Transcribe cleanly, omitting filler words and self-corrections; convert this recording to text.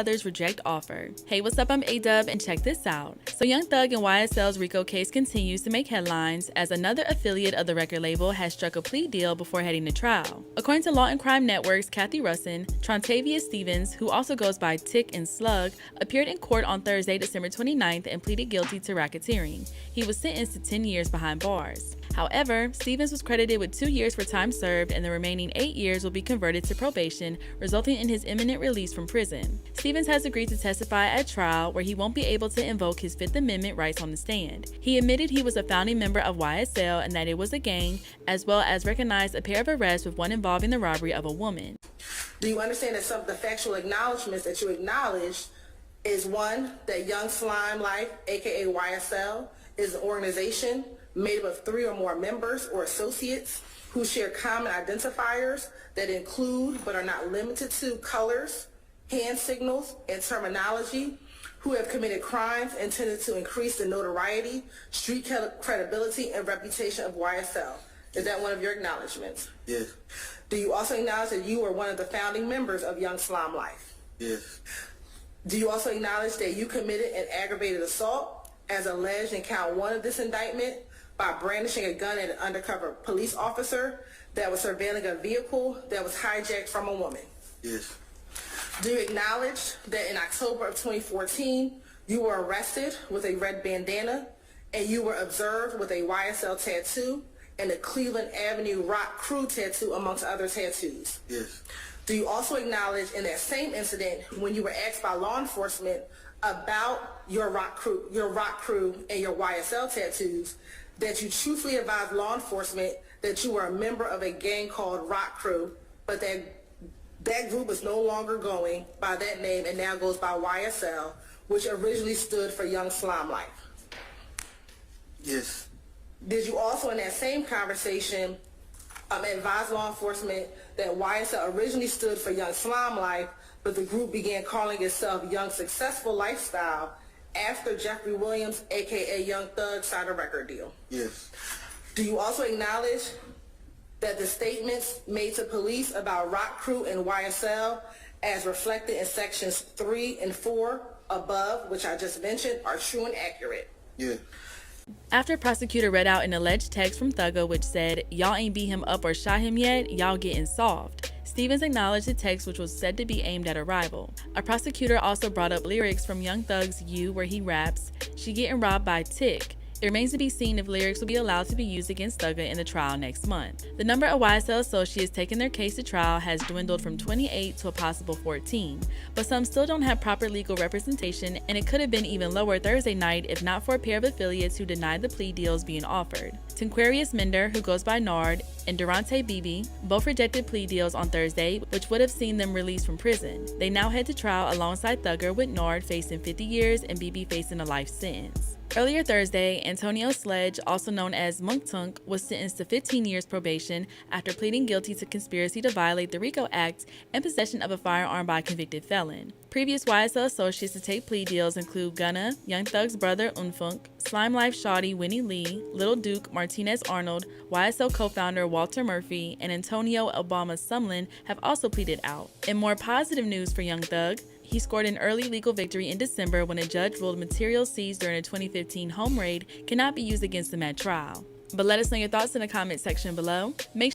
Others reject offer. Hey, what's up? I'm A-Dub, and check this out. So Young Thug and YSL's RICO case continues to make headlines as another affiliate of the record label has struck a plea deal before heading to trial. According to Law and Crime Network's Kathy Russin, Trontavious Stevens, who also goes by Tick and Slug, appeared in court on Thursday, December 29th and pleaded guilty to racketeering. He was sentenced to 10 years behind bars. However, Stevens was credited with 2 years for time served, and the remaining 8 years will be converted to probation, resulting in his imminent release from prison. Stevens has agreed to testify at trial, where he won't be able to invoke his Fifth Amendment rights on the stand. He admitted he was a founding member of YSL and that it was a gang, as well as recognized a pair of arrests, with one involving the robbery of a woman. Do you understand that some of the factual acknowledgments that you acknowledged is, one, that Young Slime Life, aka YSL, is an organization made up of 3 or more members or associates who share common identifiers that include but are not limited to colors, hand signals, and terminology, who have committed crimes intended to increase the notoriety, street credibility, and reputation of YSL. Is that one of your acknowledgments? Yes. Do you also acknowledge that you were one of the founding members of Young Slime Life? Yes. Do you also acknowledge that you committed an aggravated assault as alleged in count 1 of this indictment by brandishing a gun at an undercover police officer that was surveilling a vehicle that was hijacked from a woman? Yes. Do you acknowledge that in October of 2014, you were arrested with a red bandana and you were observed with a YSL tattoo and a Cleveland Avenue Rock Crew tattoo, amongst other tattoos? Yes. Do you also acknowledge in that same incident, when you were asked by law enforcement about your Rock Crew and your YSL tattoos, that you truthfully advised law enforcement that you were a member of a gang called Rock Crew, but that group is no longer going by that name and now goes by YSL, which originally stood for Young Slime Life? Yes. Did you also in that same conversation advise law enforcement that YSL originally stood for Young Slime Life, but the group began calling itself Young Successful Lifestyle after Jeffrey Williams, aka Young Thug, signed a record deal? Yes. Do you also acknowledge that the statements made to police about Rock Crew and YSL, as reflected in sections 3 and 4 above, which I just mentioned, are true and accurate? Yeah. After a prosecutor read out an alleged text from Thugger which said, "Y'all ain't beat him up or shot him yet, y'all getting soft," Stevens acknowledged the text, which was said to be aimed at a rival. A prosecutor also brought up lyrics from Young Thug's You, where he raps, "She getting robbed by Tick." It remains to be seen if lyrics will be allowed to be used against Thugger in the trial next month. The number of YSL associates taking their case to trial has dwindled from 28 to a possible 14, but some still don't have proper legal representation, and it could have been even lower Thursday night if not for a pair of affiliates who denied the plea deals being offered. Tinquarius Mender, who goes by Nard, and Durante Beebe both rejected plea deals on Thursday, which would have seen them released from prison. They now head to trial alongside Thugger, with Nard facing 50 years and Beebe facing a life sentence. Earlier Thursday, Antonio Sledge, also known as Monk Tunk, was sentenced to 15 years probation after pleading guilty to conspiracy to violate the RICO Act and possession of a firearm by a convicted felon. Previous YSL associates to take plea deals include Gunna, Young Thug's brother Unfunk, Slime Life shawty Winnie Lee, Lil Duke Martinez Arnold, YSL co-founder Walter Murphy, and Antonio Obama Sumlin have also pleaded out. In more positive news for Young Thug, he scored an early legal victory in December when a judge ruled materials seized during a 2015 home raid cannot be used against him at trial. But let us know your thoughts in the comment section below. Make